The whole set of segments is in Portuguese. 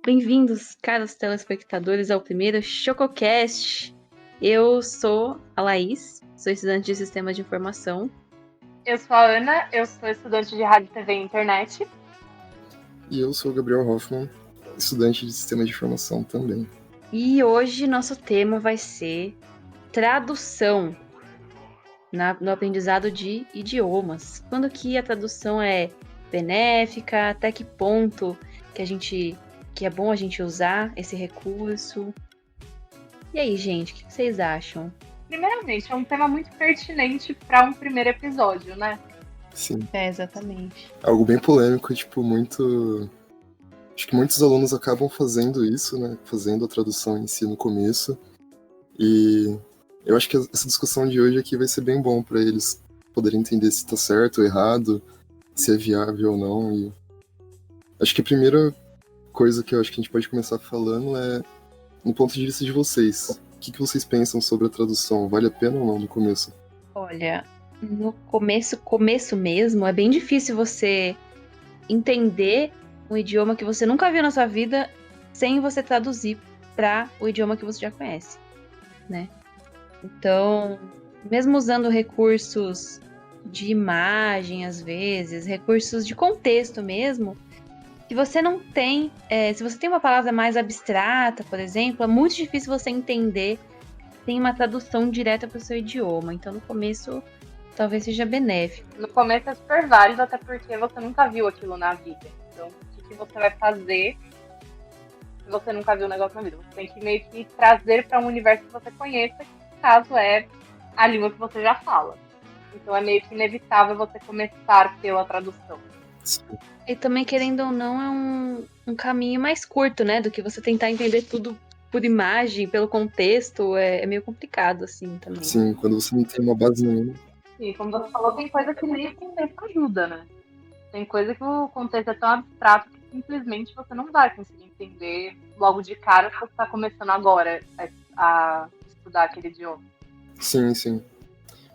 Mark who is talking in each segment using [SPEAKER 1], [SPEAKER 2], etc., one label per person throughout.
[SPEAKER 1] Bem-vindos, caros telespectadores, ao primeiro ChocoCast. Eu sou a Laís, sou estudante de Sistema de Informação.
[SPEAKER 2] Eu sou a Ana, eu sou estudante de Rádio, TV e Internet.
[SPEAKER 3] E eu sou o Gabriel Hoffman, estudante de Sistema de Informação também.
[SPEAKER 1] E hoje nosso tema vai ser tradução no aprendizado de idiomas. Quando que a tradução é benéfica, até que ponto que é bom a gente usar esse recurso. E aí, gente, o que vocês acham?
[SPEAKER 2] Primeiramente, é um tema muito pertinente para um primeiro episódio, né?
[SPEAKER 3] Sim.
[SPEAKER 1] Exatamente.
[SPEAKER 3] Algo bem polêmico, muito... Acho que muitos alunos acabam fazendo isso, né? Fazendo a tradução em si no começo. E eu acho que essa discussão de hoje aqui vai ser bem bom para eles poderem entender se está certo ou errado, se é viável ou não. E acho que a primeira coisa que eu acho que a gente pode começar falando é no ponto de vista de vocês. O que vocês pensam sobre a tradução? Vale a pena ou não no começo?
[SPEAKER 1] Olha, no começo mesmo, é bem difícil você entender um idioma que você nunca viu na sua vida sem você traduzir para o idioma que você já conhece, né? Então, mesmo usando recursos de imagem, às vezes, recursos de contexto mesmo, se você não tem, se você tem uma palavra mais abstrata, por exemplo, é muito difícil você entender sem uma tradução direta para o seu idioma. Então, no começo, talvez seja benéfico.
[SPEAKER 2] No começo é super válido, até porque você nunca viu aquilo na vida. Então, o que você vai fazer se você nunca viu o negócio na vida? Você tem que meio que trazer para um universo que você conheça, que, caso é a língua que você já fala. Então, é meio que inevitável você começar pela tradução.
[SPEAKER 3] Sim.
[SPEAKER 1] E também, querendo ou não, é um caminho mais curto, né? Do que você tentar entender tudo por imagem, pelo contexto. É meio complicado, assim, também.
[SPEAKER 3] Sim, quando você não tem uma base nenhuma.
[SPEAKER 2] Sim, como você falou, tem coisa que nem o contexto ajuda, né? Tem coisa que o contexto é tão abstrato que simplesmente você não vai conseguir entender logo de cara se você está começando agora a estudar aquele idioma.
[SPEAKER 3] Sim, sim.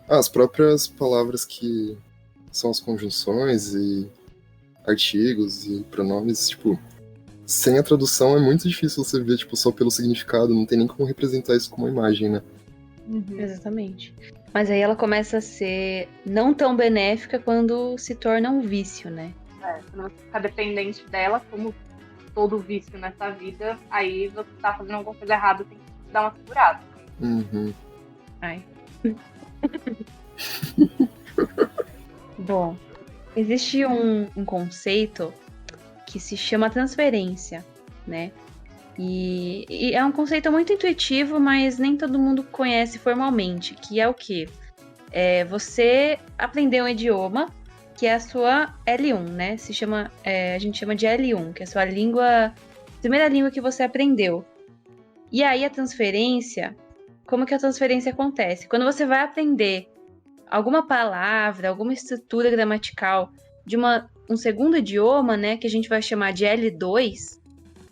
[SPEAKER 3] As próprias palavras que são as conjunções e artigos e pronomes, sem a tradução é muito difícil você ver, só pelo significado, não tem nem como representar isso com uma imagem, né?
[SPEAKER 2] Uhum.
[SPEAKER 1] Exatamente. Mas aí ela começa a ser não tão benéfica quando se torna um vício, né?
[SPEAKER 2] Se você ficar dependente dela, como todo vício nessa vida, aí você tá fazendo alguma coisa errada, tem que dar uma segurada.
[SPEAKER 3] Uhum.
[SPEAKER 1] Ai. Bom, existe um conceito que se chama transferência, né? E é um conceito muito intuitivo, mas nem todo mundo conhece formalmente, que é o quê? Você aprender um idioma, que é a sua L1, né? A gente chama de L1, que é a sua primeira língua que você aprendeu. E aí a transferência, como que a transferência acontece? Quando você vai aprender alguma palavra, alguma estrutura gramatical de um segundo idioma, né, que a gente vai chamar de L2,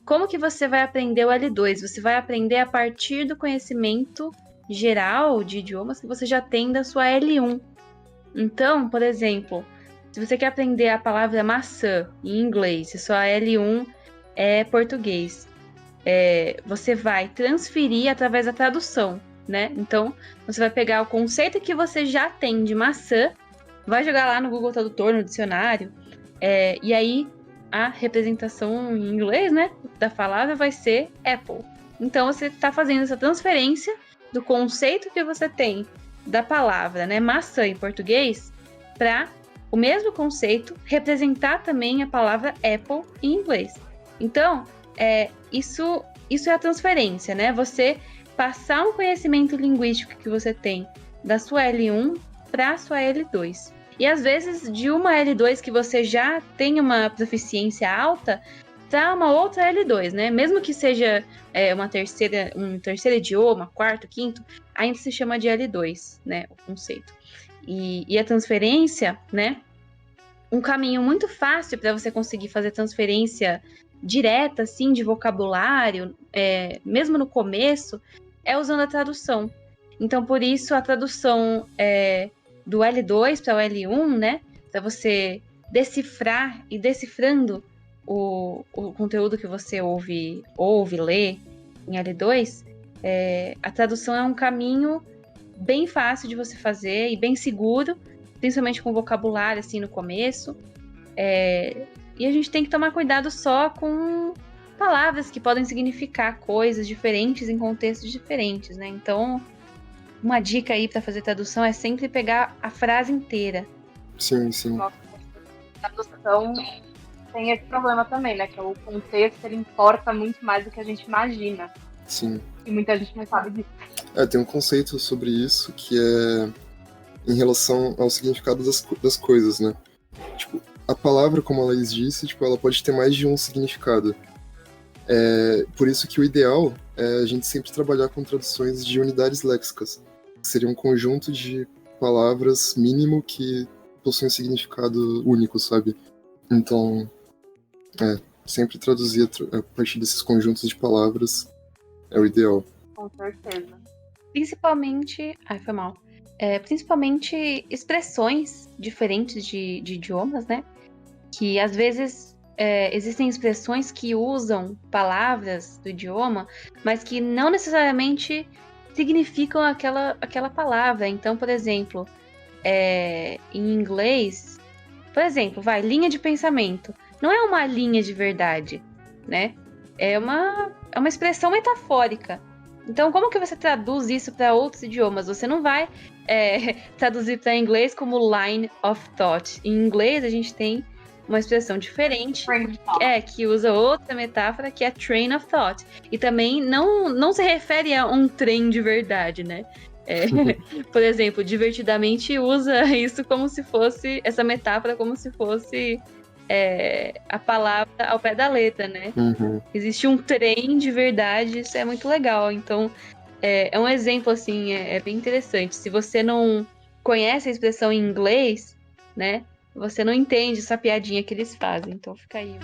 [SPEAKER 1] como que você vai aprender o L2? Você vai aprender a partir do conhecimento geral de idiomas que você já tem da sua L1. Então, por exemplo, se você quer aprender a palavra maçã em inglês, se sua L1 é português, você vai transferir através da tradução, né? Então, você vai pegar o conceito que você já tem de maçã, vai jogar lá no Google Tradutor, no dicionário, e aí a representação em inglês, né, da palavra vai ser Apple. Então, você está fazendo essa transferência do conceito que você tem da palavra, né, maçã em português, para o mesmo conceito representar também a palavra Apple em inglês. Então, isso é a transferência, né? Você passar um conhecimento linguístico que você tem da sua L1 para a sua L2. E às vezes, de uma L2 que você já tem uma proficiência alta, para uma outra L2, né? Mesmo que seja um terceiro idioma, quarto, quinto, ainda se chama de L2, né? O conceito. E a transferência, né? Um caminho muito fácil para você conseguir fazer transferência direta, assim, de vocabulário, mesmo no começo, é usando a tradução. Então, por isso, a tradução do L2 para o L1, né? Para você decifrar e decifrando o conteúdo que você ouve, lê em L2, a tradução é um caminho bem fácil de você fazer e bem seguro, principalmente com vocabulário assim no começo. E a gente tem que tomar cuidado só com palavras que podem significar coisas diferentes em contextos diferentes, né? Então, uma dica aí para fazer tradução é sempre pegar a frase inteira.
[SPEAKER 3] Sim, sim.
[SPEAKER 2] Nossa, a tradução tem esse problema também, né? Que o contexto, ele importa muito mais do que a gente imagina.
[SPEAKER 3] Sim.
[SPEAKER 2] E muita gente não sabe disso.
[SPEAKER 3] Tem um conceito sobre isso que é em relação ao significado das coisas, né? Tipo, a palavra, como a Laís disse, tipo, ela pode ter mais de um significado. Por isso que o ideal é a gente sempre trabalhar com traduções de unidades léxicas. Seria um conjunto de palavras mínimo que possuem um significado único, sabe? Então, sempre traduzir a partir desses conjuntos de palavras é o ideal.
[SPEAKER 2] Com certeza.
[SPEAKER 1] Principalmente... Ai, foi mal. Principalmente expressões diferentes de idiomas, né? Que às vezes existem expressões que usam palavras do idioma, mas que não necessariamente significam aquela palavra. Então, por exemplo, em inglês, por exemplo, linha de pensamento. Não é uma linha de verdade, né? É uma expressão metafórica. Então, como que você traduz isso para outros idiomas? Você não vai traduzir para inglês como line of thought. Em inglês, a gente tem uma expressão diferente, que usa outra metáfora, que é train of thought. E também não se refere a um trem de verdade, né? Por exemplo, divertidamente usa isso como se fosse, essa metáfora como se fosse a palavra ao pé da letra, né?
[SPEAKER 3] Uhum.
[SPEAKER 1] Existe um trem de verdade, isso é muito legal. Então, é um exemplo, assim, é bem interessante. Se você não conhece a expressão em inglês, né? Você não entende essa piadinha que eles fazem. Então, fica aí.